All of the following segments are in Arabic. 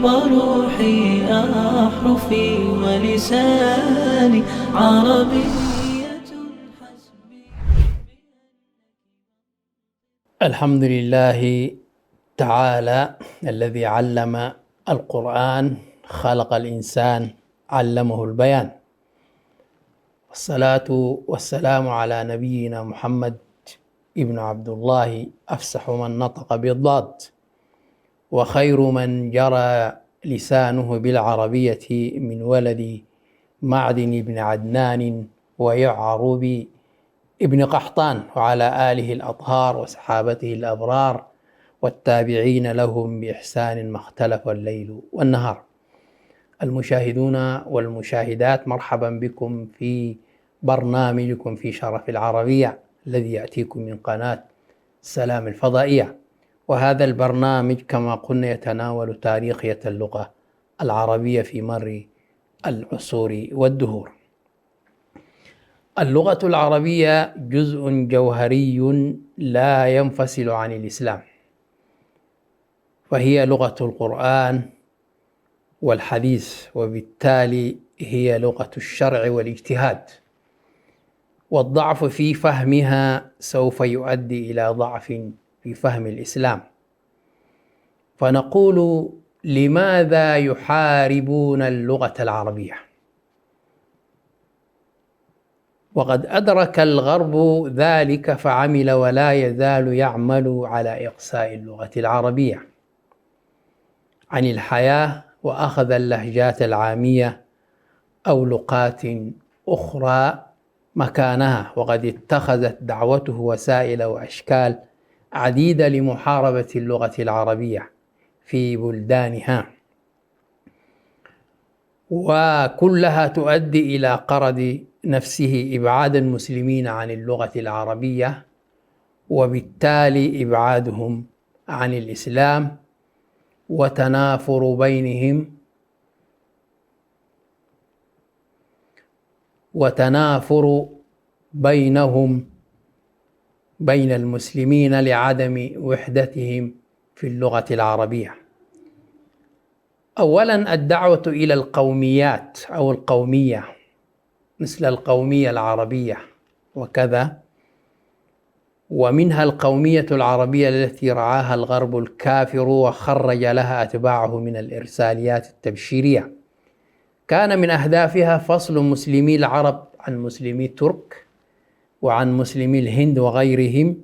وروحي أحرفي ولساني عربية حسبي. الحمد لله تعالى الذي علم القرآن، خلق الإنسان، علمه البيان. والصلاة والسلام على نبينا محمد ابن عبد الله، أفسح من نطق بالضاد، وخير من جرى لسانه بالعربية من ولد معدن بن عدنان ويعرب ابن قحطان، وعلى آله الأطهار وصحابته الأبرار والتابعين لهم بإحسان ما اختلف الليل والنهار. المشاهدون والمشاهدات، مرحبا بكم في برنامجكم في شرف العربية الذي يأتيكم من قناة سلام الفضائية. وهذا البرنامج كما قلنا يتناول تاريخية اللغة العربية في مر العصور والدهور. اللغة العربية جزء جوهري لا ينفصل عن الإسلام، فهي لغة القرآن والحديث، وبالتالي هي لغة الشرع والاجتهاد. والضعف في فهمها سوف يؤدي إلى ضعف في فهم الإسلام. فنقول: لماذا يحاربون اللغة العربية؟ وقد أدرك الغرب ذلك فعمل ولا يزال يعمل على إقصاء اللغة العربية عن الحياة، وأخذ اللهجات العامية أو لغات أخرى مكانها. وقد اتخذت دعوته وسائل وأشكال عديدة لمحاربة اللغة العربية في بلدانها، وكلها تؤدي إلى قرض نفسه إبعاد المسلمين عن اللغة العربية، وبالتالي إبعادهم عن الإسلام، وتنافر بينهم بين المسلمين لعدم وحدتهم في اللغة العربية. أولا، الدعوة إلى القوميات أو القومية، مثل القومية العربية وكذا، ومنها القومية العربية التي رعاها الغرب الكافر وخرج لها أتباعه من الإرساليات التبشيرية. كان من أهدافها فصل مسلمي العرب عن مسلمي الترك وعن مسلمي الهند وغيرهم،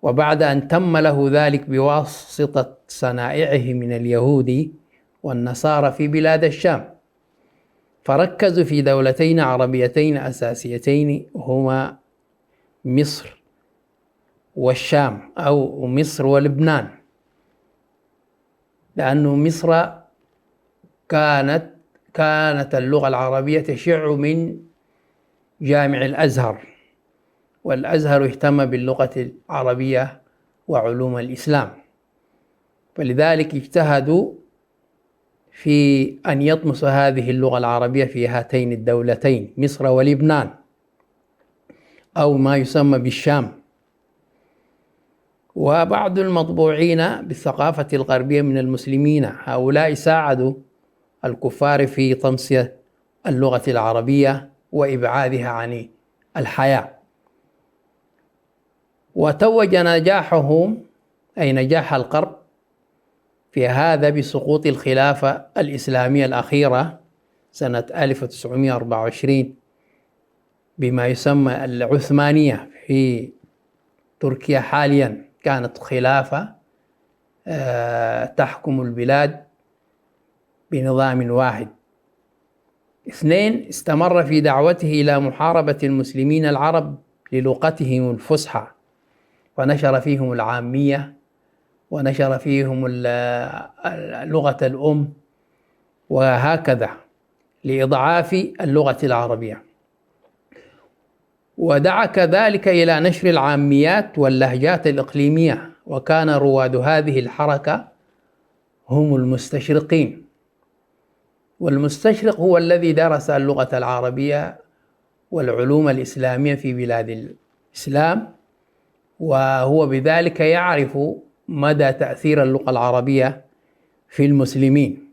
وبعد أن تم له ذلك بواسطة صنائعه من اليهود والنصارى في بلاد الشام، فركزوا في دولتين عربيتين أساسيتين هما مصر والشام، أو مصر ولبنان، لأن مصر كانت اللغة العربية تشع من جامع الأزهر، والأزهر اهتم باللغة العربية وعلوم الإسلام، فلذلك اجتهدوا في أن يطمسوا هذه اللغة العربية في هاتين الدولتين، مصر ولبنان، أو ما يسمى بالشام. وبعض المطبوعين بالثقافة الغربية من المسلمين، هؤلاء ساعدوا الكفار في طمس اللغة العربية وإبعادها عن الحياة. وتوج نجاحهم، أي نجاح الغرب في هذا، بسقوط الخلافة الإسلامية الأخيرة سنة 1924 بما يسمى العثمانية في تركيا. حاليا كانت خلافة تحكم البلاد بنظام واحد. 2، استمر في دعوته إلى محاربة المسلمين العرب للغتهم الفصحى، ونشر فيهم العامية، ونشر فيهم اللغة الأم، وهكذا لإضعاف اللغة العربية. ودعا كذلك إلى نشر العاميات واللهجات الإقليمية، وكان رواد هذه الحركة هم المستشرقين. والمستشرق هو الذي درس اللغة العربية والعلوم الإسلامية في بلاد الإسلام، وهو بذلك يعرف مدى تأثير اللغة العربية في المسلمين.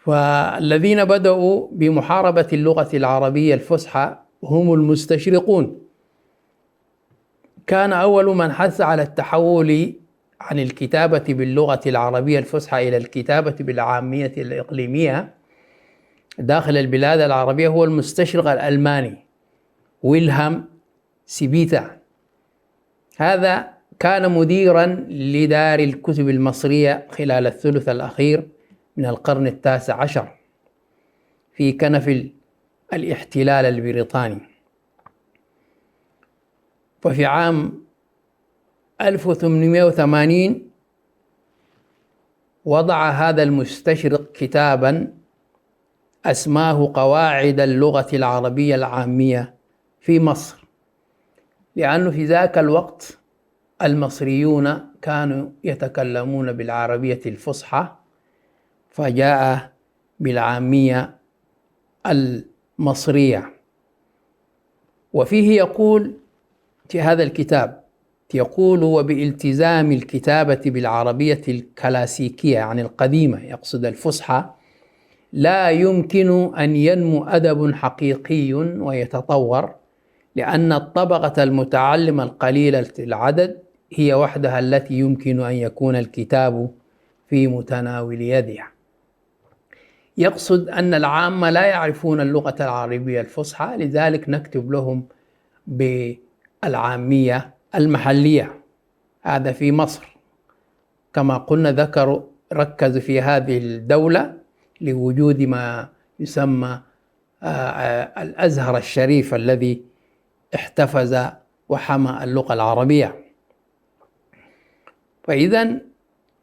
فالذين بدأوا بمحاربة اللغة العربية الفصحى هم المستشرقون. كان أول من حث على التحول عن الكتابة باللغة العربية الفصحى إلى الكتابة بالعامية الإقليمية داخل البلاد العربية هو المستشرق الألماني ويلهام سبيتا. هذا كان مديرا لدار الكتب المصرية خلال الثلث الأخير من القرن التاسع عشر في كنف الاحتلال البريطاني. وفي عام 1880 وضع هذا المستشرق كتابا أسماه قواعد اللغة العربية العامية في مصر، لأنه في ذاك الوقت المصريون كانوا يتكلمون بالعربية الفصحى، فجاء بالعامية المصرية. وفيه يقول في هذا الكتاب، يقول: وبالتزام الكتابة بالعربية الكلاسيكية يعني القديمة، يقصد الفصحى، لا يمكن أن ينمو أدب حقيقي ويتطور، لأن الطبقة المتعلمة القليلة العدد هي وحدها التي يمكن أن يكون الكتاب في متناول يدها. يقصد أن العامة لا يعرفون اللغة العربية الفصحى، لذلك نكتب لهم بالعامية المحلية. هذا في مصر كما قلنا، ركزوا في هذه الدولة لوجود ما يسمى الأزهر الشريف الذي احتفظ وحمى اللغة العربية. فإذا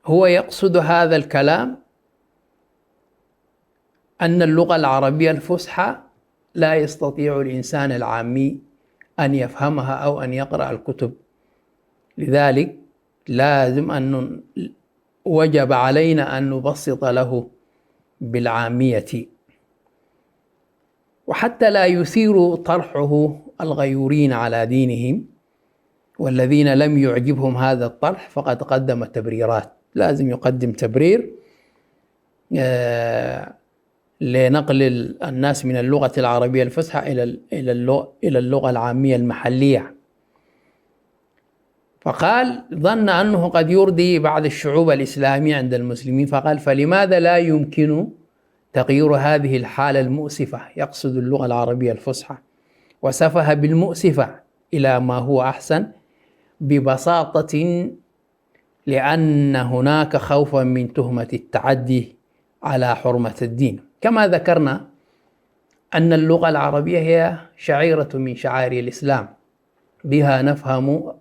هو يقصد هذا الكلام أن اللغة العربية الفصحى لا يستطيع الإنسان العامي أن يفهمها أو أن يقرأ الكتب، لذلك لازم أن وجب علينا أن نبسط له بالعامية. وحتى لا يثير طرحه الغيورين على دينهم والذين لم يعجبهم هذا الطرح، فقد قدم تبريرات. لازم يقدم تبرير لنقل الناس من اللغة العربية الفصحى إلى اللغة العامية المحلية. فقال ظن أنه قد يرضي بعض الشعوب الإسلامية عند المسلمين، فقال: فلماذا لا يمكن تغيير هذه الحالة المؤسفة، يقصد اللغة العربية الفصحى، وصفها بالمؤسفة إلى ما هو أحسن ببساطة، لأن هناك خوفا من تهمة التعدي على حرمة الدين. كما ذكرنا أن اللغة العربية هي شعيرة من شعائر الإسلام، بها نفهم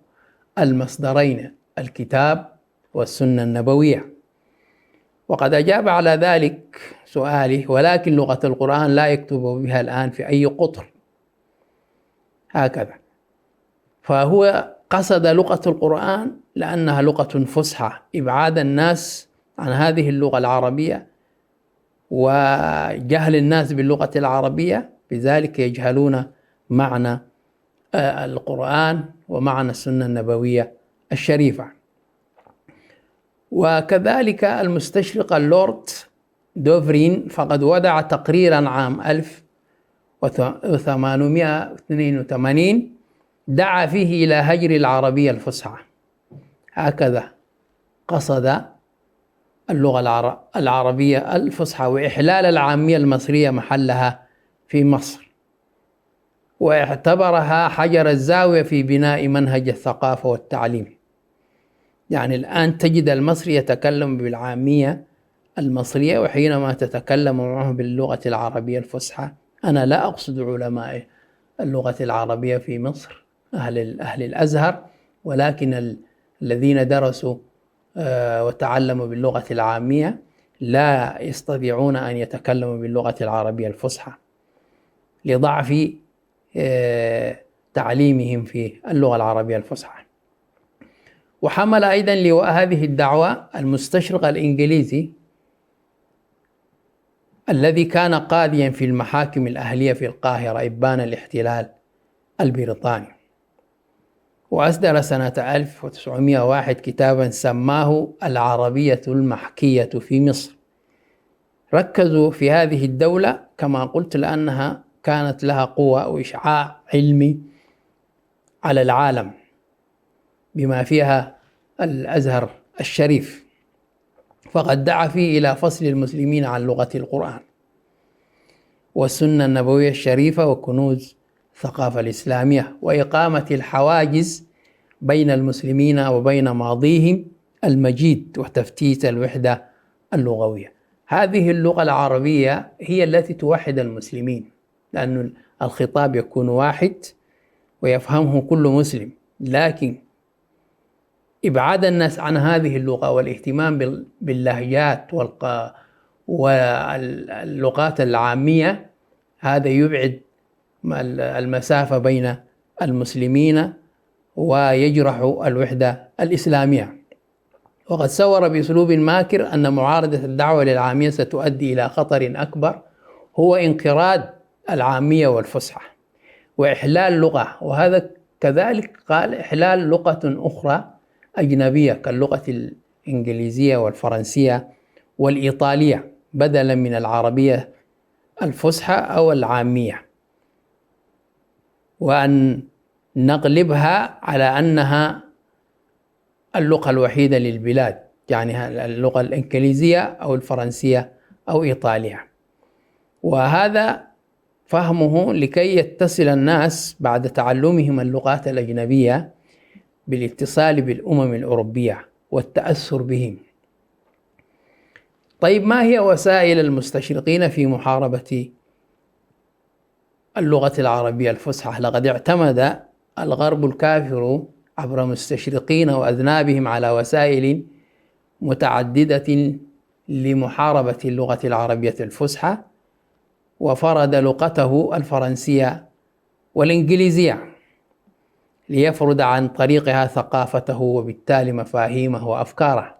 المصدرين الكتاب والسنة النبوية. وقد أجاب على ذلك سؤاله: ولكن لغة القرآن لا يكتب بها الآن في أي قطر، هكذا. فهو قصد لغة القرآن لأنها لغة فصحى، إبعاد الناس عن هذه اللغة العربية وجهل الناس باللغة العربية، بذلك يجهلون معنى القرآن ومعنى السنة النبوية الشريفة. وكذلك المستشرق اللورد دوفرين فقد وضع تقريرا عام 1882 دعا فيه إلى هجر العربية الفصحى. هكذا قصد اللغة العربية الفصحى وإحلال العامية المصرية محلها في مصر، واعتبرها حجر الزاوية في بناء منهج الثقافة والتعليم. يعني الآن تجد المصري يتكلم بالعامية المصرية، وحينما تتكلم معه باللغة العربية الفصحى. أنا لا أقصد علماء اللغة العربية في مصر أهل الأزهر، ولكن الذين درسوا وتعلموا باللغة العامية لا يستطيعون أن يتكلموا باللغة العربية الفصحى لضعف تعليمهم في اللغة العربية الفصحى. وحمل أيضا لواء هذه الدعوة المستشرق الإنجليزي الذي كان قاضيا في المحاكم الأهلية في القاهرة إبان الاحتلال البريطاني. وأصدر سنة 1901 كتابا سماه العربية المحكية في مصر. ركزوا في هذه الدولة كما قلت لأنها كانت لها قوة وإشعاع علمي على العالم، بما فيها الأزهر الشريف، فقد دعا فيه إلى فصل المسلمين عن لغة القرآن والسنة النبوية الشريفة وكنوز الثقافة الإسلامية، وإقامة الحواجز بين المسلمين وبين ماضيهم المجيد، وتفتيت الوحدة اللغوية. هذه اللغة العربية هي التي توحد المسلمين، لأن الخطاب يكون واحد ويفهمه كل مسلم، لكن إبعاد الناس عن هذه اللغة والاهتمام باللهجات واللغات العامية، هذا يبعد المسافة بين المسلمين ويجرح الوحدة الإسلامية. وقد صور بأسلوب ماكر أن معارضة الدعوة للعامية ستؤدي إلى خطر أكبر، هو انقراض العامية والفصحى وإحلال لغة، وهذا كذلك قال إحلال لغة أخرى أجنبية كاللغة الإنجليزية والفرنسية والإيطالية بدلا من العربية الفصحى أو العامية، وأن نقلبها على أنها اللغة الوحيدة للبلاد، يعني اللغة الإنجليزية أو الفرنسية أو إيطاليا. وهذا فهمه لكي يتصل الناس بعد تعلمهم اللغات الأجنبية بالاتصال بالأمم الأوروبية والتأثر بهم. طيب، ما هي وسائل المستشرقين في محاربة اللغة العربية الفصحى؟ لقد اعتمد الغرب الكافر عبر مستشرقين وأذنابهم على وسائل متعددة لمحاربة اللغة العربية الفصحى، وفرض لغته الفرنسية والإنجليزية ليفرض عن طريقها ثقافته وبالتالي مفاهيمه وأفكاره،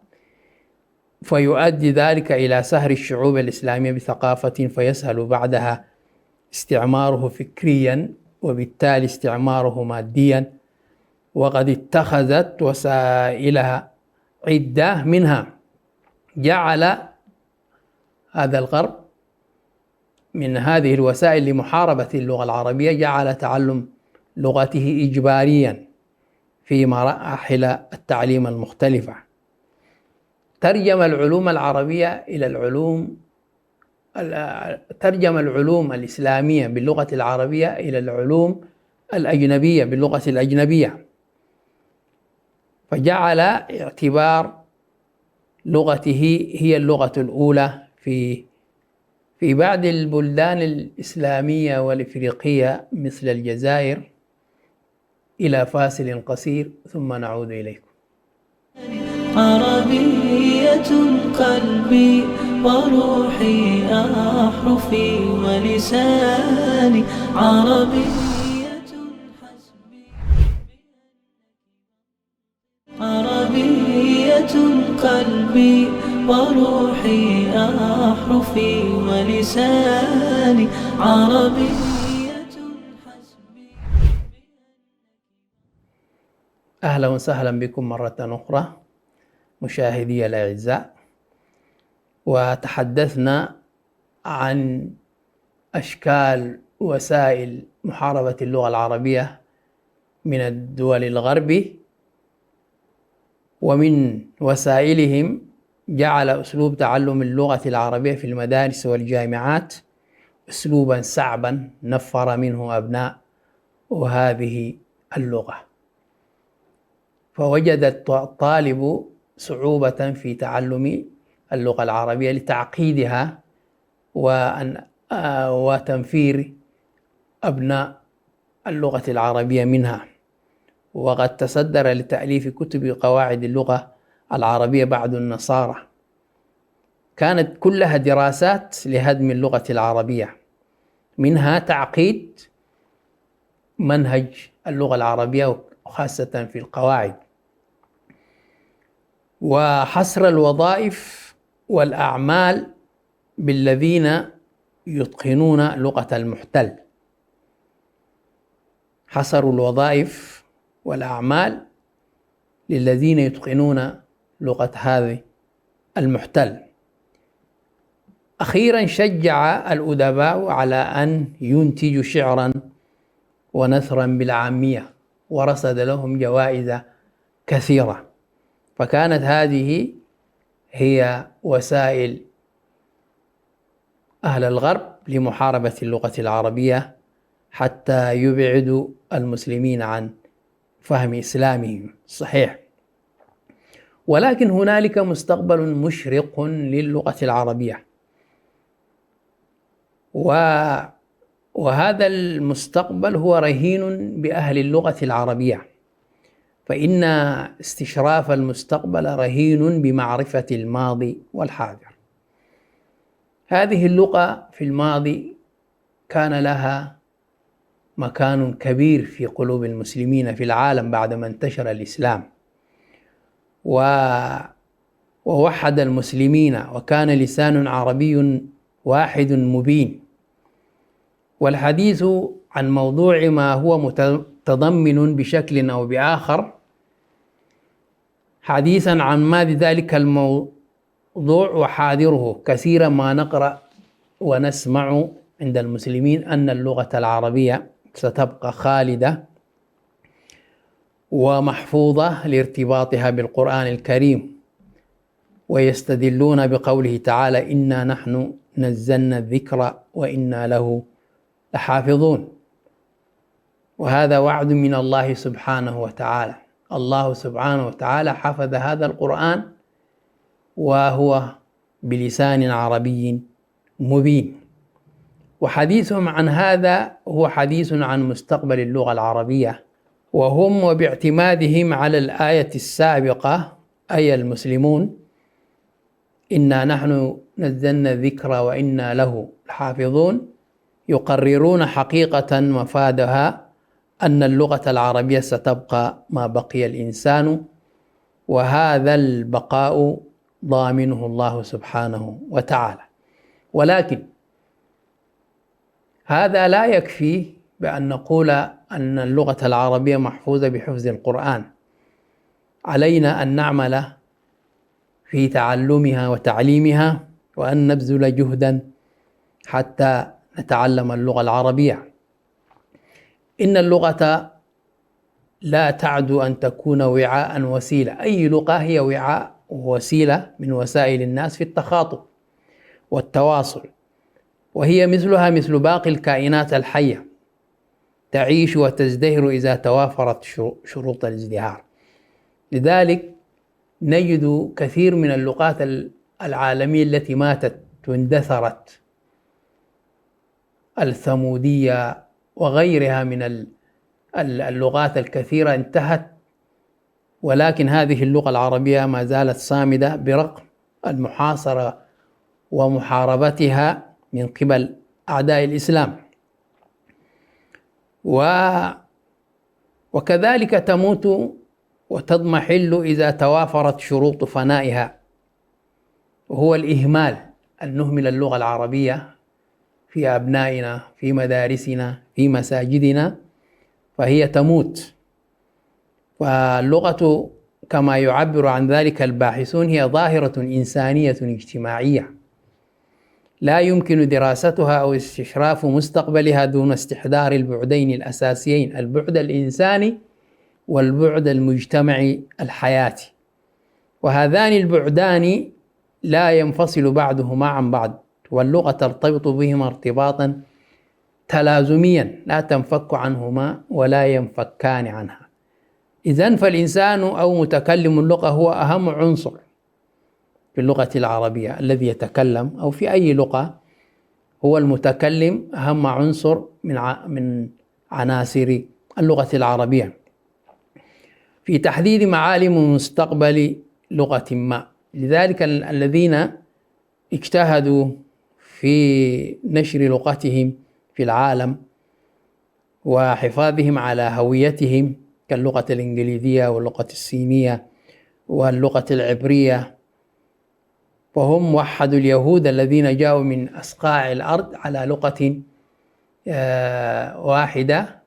فيؤدي ذلك إلى سهر الشعوب الإسلامية بثقافة فيسهل بعدها استعماره فكريا وبالتالي استعماره ماديا. وقد اتخذت وسائلها عدة، منها جعل هذا الغرب من هذه الوسائل لمحاربة اللغة العربية جعل تعلم لغته إجباريا في مراحل التعليم المختلفة. ترجم العلوم العربية إلى ترجم العلوم الإسلامية باللغة العربية إلى العلوم الأجنبية باللغة الأجنبية، فجعل اعتبار لغته هي اللغة الأولى في بعض البلدان الإسلامية والإفريقية مثل الجزائر. إلى فاصل قصير ثم نعود إليكم. عربية قلبي وروحي أحرفي ولساني، عربية حسبي، عربية قلبي وروحي أحرفي ولساني، عربية حسبي. أهلا وسهلا بكم مرة أخرى مشاهدي الأعزاء. وتحدثنا عن أشكال وسائل محاربة اللغة العربية من الدول الغرب، ومن وسائلهم جعل أسلوب تعلم اللغة العربية في المدارس والجامعات أسلوبا صعبا نفر منه أبناء هذه اللغة، فوجد الطالب صعوبة في تعلم اللغة العربية لتعقيدها وتنفير أبناء اللغة العربية منها. وقد تصدر لتأليف كتب قواعد اللغة العربية بعض النصارى، كانت كلها دراسات لهدم اللغة العربية، منها تعقيد منهج اللغة العربية وخاصة في القواعد، وحصر الوظائف والأعمال بالذين يتقنون لغة المحتل. حصروا الوظائف والأعمال للذين يتقنون لغة هذا المحتل. أخيرا شجع الأدباء على أن ينتجوا شعرا ونثرا بالعامية، ورصد لهم جوائز كثيرة. فكانت هذه هي وسائل أهل الغرب لمحاربة اللغة العربية حتى يبعدوا المسلمين عن فهم إسلامهم الصحيح. ولكن هنالك مستقبل مشرق للغة العربية، وهذا المستقبل هو رهين بأهل اللغة العربية، فإن استشراف المستقبل رهين بمعرفة الماضي والحاضر. هذه اللغة في الماضي كان لها مكان كبير في قلوب المسلمين في العالم بعدما انتشر الإسلام ووحد المسلمين، وكان لسان عربي واحد مبين. والحديث عن موضوع ما هو متضمن بشكل أو بآخر حديثا عن ما ذلك الموضوع وحاضره. كثيرا ما نقرأ ونسمع عند المسلمين أن اللغة العربية ستبقى خالدة ومحفوظة لارتباطها بالقرآن الكريم، ويستدلون بقوله تعالى: إنا نحن نزلنا الذكر وإنا له لحافظون. وهذا وعد من الله سبحانه وتعالى. الله سبحانه وتعالى حفظ هذا القرآن وهو بلسان عربي مبين. وحديثهم عن هذا هو حديث عن مستقبل اللغة العربية، وهم وباعتمادهم على الآية السابقة أي المسلمون: إنا نحن نزلنا الذكر وإنا له لحافظون، يقررون حقيقة مفادها أن اللغة العربية ستبقى ما بقي الإنسان، وهذا البقاء ضامنه الله سبحانه وتعالى. ولكن هذا لا يكفي بأن نقول أن اللغة العربية محفوظة بحفظ القرآن. علينا أن نعمل في تعلمها وتعليمها، وأن نبذل جهدا حتى نتعلم اللغة العربية. إن اللغة لا تعدو أن تكون وعاء وسيلة. أي لغة هي وعاء ووسيلة من وسائل الناس في التخاطب والتواصل، وهي مثلها مثل باقي الكائنات الحية، تعيش وتزدهر إذا توافرت شروط الازدهار. لذلك نجد كثير من اللغات العالمية التي ماتت واندثرت، الثمودية وغيرها من اللغات الكثيرة انتهت، ولكن هذه اللغة العربية ما زالت صامدة برغم المحاصرة ومحاربتها من قبل أعداء الإسلام. وكذلك تموت وتضمحل إذا توافرت شروط فنائها، وهو الإهمال، أن نهمل اللغة العربية في أبنائنا، في مدارسنا، في مساجدنا، فهي تموت. فاللغة كما يعبر عن ذلك الباحثون هي ظاهرة إنسانية اجتماعية لا يمكن دراستها أو استشراف مستقبلها دون استحضار البعدين الأساسيين: البعد الإنساني والبعد المجتمعي الحياتي. وهذان البعدان لا ينفصل بعضهما عن بعض، واللغة ترتبط بهما ارتباطا تلازميا لا تنفك عنهما ولا ينفكان عنها. إذن فالإنسان أو متكلم اللغة هو أهم عنصر في اللغة العربية. الذي يتكلم أو في أي لغة هو المتكلم أهم عنصر من عناصر اللغة العربية في تحديد معالم مستقبل لغة ما. لذلك الذين اجتهدوا في نشر لغتهم في العالم وحفاظهم على هويتهم كاللغة الإنجليزية واللغة الصينية واللغة العبرية، فهم وحدوا اليهود الذين جاءوا من أصقاع الأرض على لغة واحدة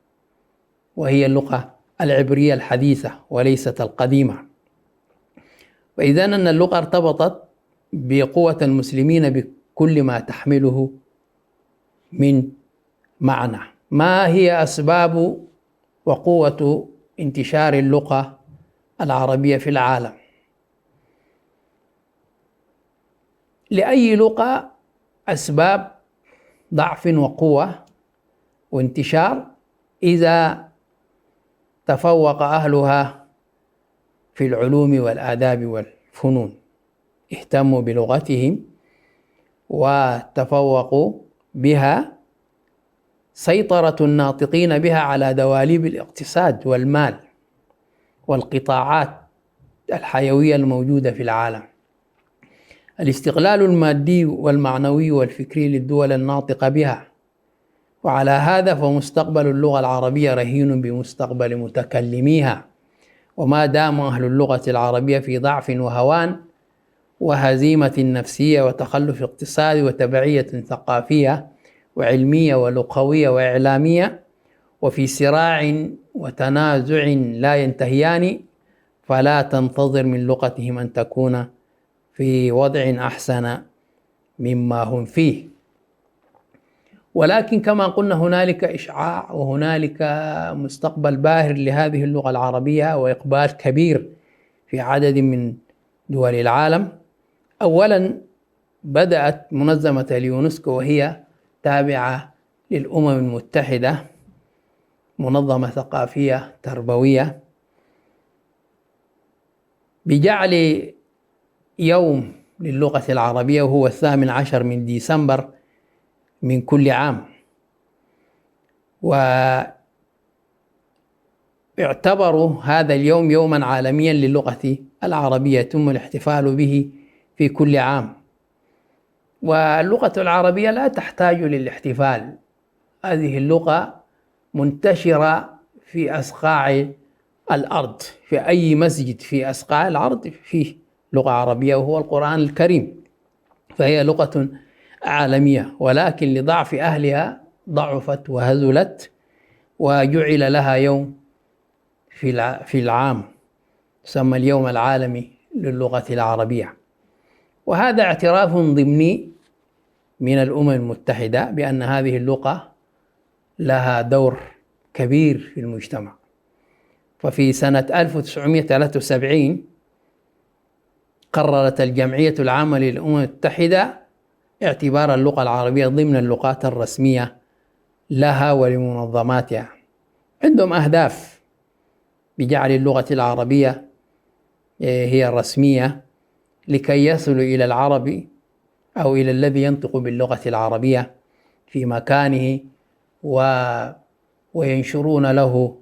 وهي اللغة العبرية الحديثة وليست القديمة. وإذا أن اللغة ارتبطت بقوة المسلمين بكل ما تحمله من معنى. ما هي أسباب وقوة انتشار اللغة العربية في العالم؟ لأي لغة أسباب ضعف وقوة وانتشار إذا تفوق أهلها في العلوم والآداب والفنون، اهتموا بلغتهم وتفوقوا بها، سيطرة الناطقين بها على دواليب الاقتصاد والمال والقطاعات الحيوية الموجودة في العالم. الاستغلال المادي والمعنوي والفكري للدول الناطقة بها. وعلى هذا فمستقبل اللغة العربية رهين بمستقبل متكلميها. وما دام أهل اللغة العربية في ضعف وهوان وهزيمة نفسية وتخلف اقتصادي وتبعية ثقافية وعلمية ولغوية وإعلامية، وفي صراع وتنازع لا ينتهيان، فلا تنتظر من لغتهم أن تكون في وضع أحسن مما هم فيه. ولكن كما قلنا هنالك إشعاع وهنالك مستقبل باهر لهذه اللغة العربية وإقبال كبير في عدد من دول العالم. أولا بدأت منظمة اليونسكو، وهي تابعة للأمم المتحدة، منظمة ثقافية تربوية، بجعل يوم للغة العربية وهو 18 من ديسمبر من كل عام، واعتبروا هذا اليوم يوما عالميا للغة العربية يتم الاحتفال به في كل عام. واللغة العربية لا تحتاج للاحتفال، هذه اللغة منتشرة في أصقاع الأرض، في أي مسجد في أصقاع الأرض فيه لغة عربية وهو القرآن الكريم، فهي لغة عالمية، ولكن لضعف أهلها ضعفت وهزلت، وجعل لها يوم في العام يسمى اليوم العالمي للغة العربية. وهذا اعتراف ضمني من الأمم المتحدة بأن هذه اللغة لها دور كبير في المجتمع. ففي سنة 1973 قررت الجمعية العامة للأمم المتحدة اعتبار اللغة العربية ضمن اللغات الرسمية لها ولمنظماتها. عندهم أهداف بجعل اللغة العربية هي الرسمية لكي يصلوا إلى العربي أو إلى الذي ينطق باللغة العربية في مكانه وينشرون له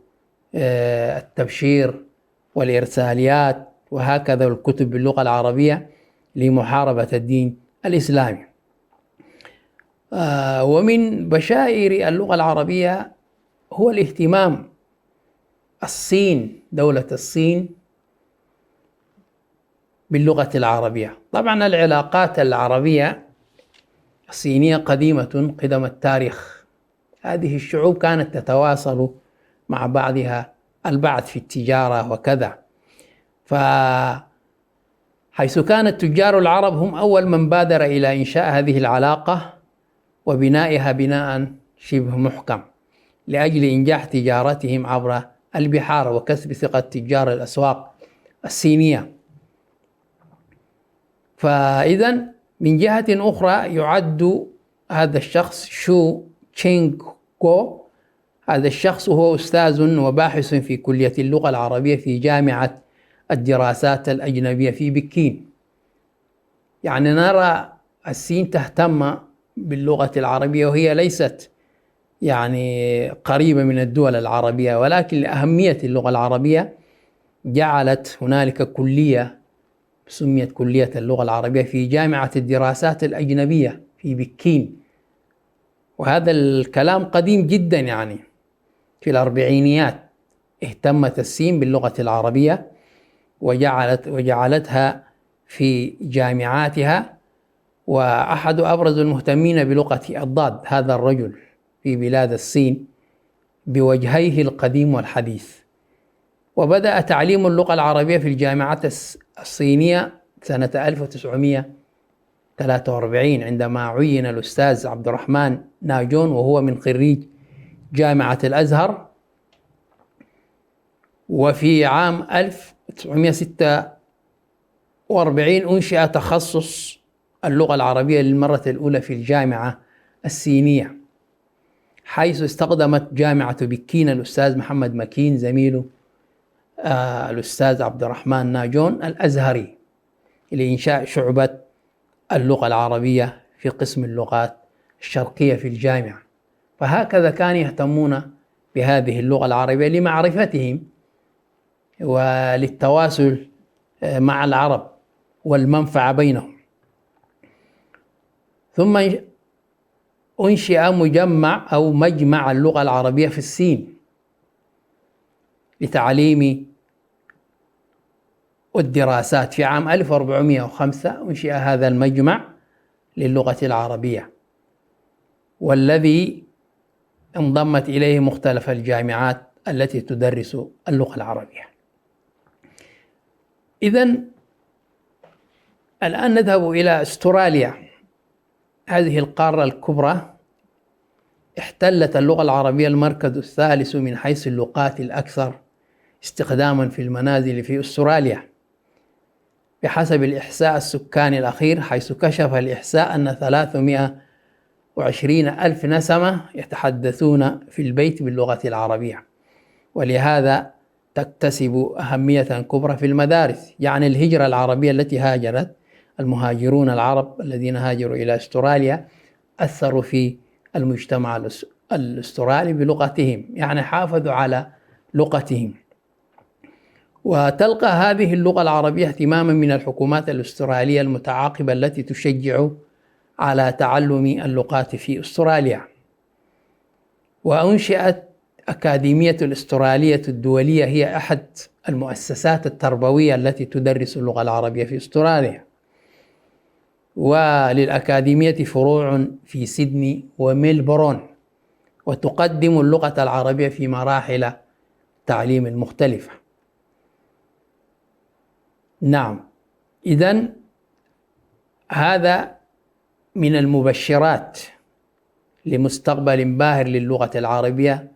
التبشير والإرساليات وهكذا الكتب باللغة العربية لمحاربة الدين الإسلامي. ومن بشائر اللغة العربية هو الاهتمام. الصين، دولة الصين باللغة العربية. طبعا العلاقات العربية الصينية قديمة قدم التاريخ. هذه الشعوب كانت تتواصل مع بعضها البعض في التجارة وكذا، فحيث كان التجار العرب هم أول من بادر إلى إنشاء هذه العلاقة وبنائها بناء شبه محكم لأجل إنجاح تجارتهم عبر البحار وكسب ثقة تجار الأسواق الصينية. فإذا من جهة أخرى يعد هذا الشخص شو تشينغ كو، هذا الشخص هو أستاذ وباحث في كلية اللغة العربية في جامعة الدراسات الأجنبية في بكين. يعني نرى الصين تهتم باللغة العربية وهي ليست يعني قريبة من الدول العربية، ولكن لأهمية اللغة العربية جعلت هنالك كلية سميت كلية اللغة العربية في جامعة الدراسات الأجنبية في بكين. وهذا الكلام قديم جدا، يعني في الأربعينيات اهتمت الصين باللغة العربية وجعلتها في جامعاتها. وأحد أبرز المهتمين بلغة الضاد هذا الرجل في بلاد الصين بوجهيه القديم والحديث، وبدأ تعليم اللغة العربية في الجامعات الصينية سنة 1943 عندما عين الأستاذ عبد الرحمن ناجون وهو من خريج جامعة الأزهر. وفي عام 1946 أنشئ تخصص اللغة العربية للمرة الأولى في الجامعة الصينية، حيث استخدمت جامعة بكين الأستاذ محمد مكين زميله الأستاذ عبد الرحمن ناجون الأزهري لإنشاء شعبة اللغة العربية في قسم اللغات الشرقية في الجامعة. فهكذا كانوا يهتمون بهذه اللغة العربية لمعرفتهم وللتواصل مع العرب والمنفعة بينهم. ثم أنشئ مجمع اللغة العربية في الصين لتعليم والدراسات. في عام 1405 أنشئ هذا المجمع للغة العربية، والذي انضمت إليه مختلف الجامعات التي تدرس اللغة العربية. إذن الآن نذهب إلى أستراليا، هذه القارة الكبرى. احتلت اللغة العربية المركز الثالث من حيث اللغات الأكثر استخداما في المنازل في أستراليا بحسب الإحصاء السكاني الأخير، حيث كشف الإحصاء أن 320 ألف نسمة يتحدثون في البيت باللغة العربية، ولهذا تكتسب أهمية كبرى في المدارس. يعني الهجرة العربية التي هاجرت، المهاجرون العرب الذين هاجروا إلى أستراليا أثروا في المجتمع الأسترالي بلغتهم، يعني حافظوا على لغتهم. وتلقى هذه اللغة العربية اهتماما من الحكومات الأسترالية المتعاقبة التي تشجع على تعلم اللغات في أستراليا. وأنشئت أكاديمية الأسترالية الدولية، هي أحد المؤسسات التربوية التي تدرس اللغة العربية في أستراليا. وللأكاديمية فروع في سيدني وميلبورن، وتقدم اللغة العربية في مراحل التعليم المختلفة. نعم، إذن هذا من المبشرات لمستقبل باهر للغة العربية،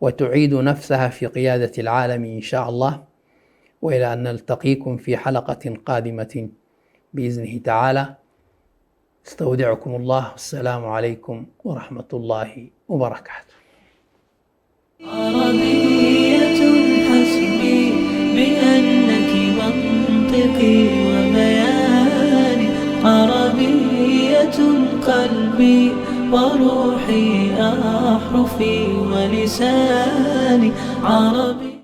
وتعيد نفسها في قيادة العالم إن شاء الله. وإلى أن نلتقيكم في حلقة قادمة بإذنه تعالى، استودعكم الله، والسلام عليكم ورحمة الله وبركاته. عربية حسبي بأنك منطقي وبياني، عربية قلبي وروحي أحرفي ولساني، عربي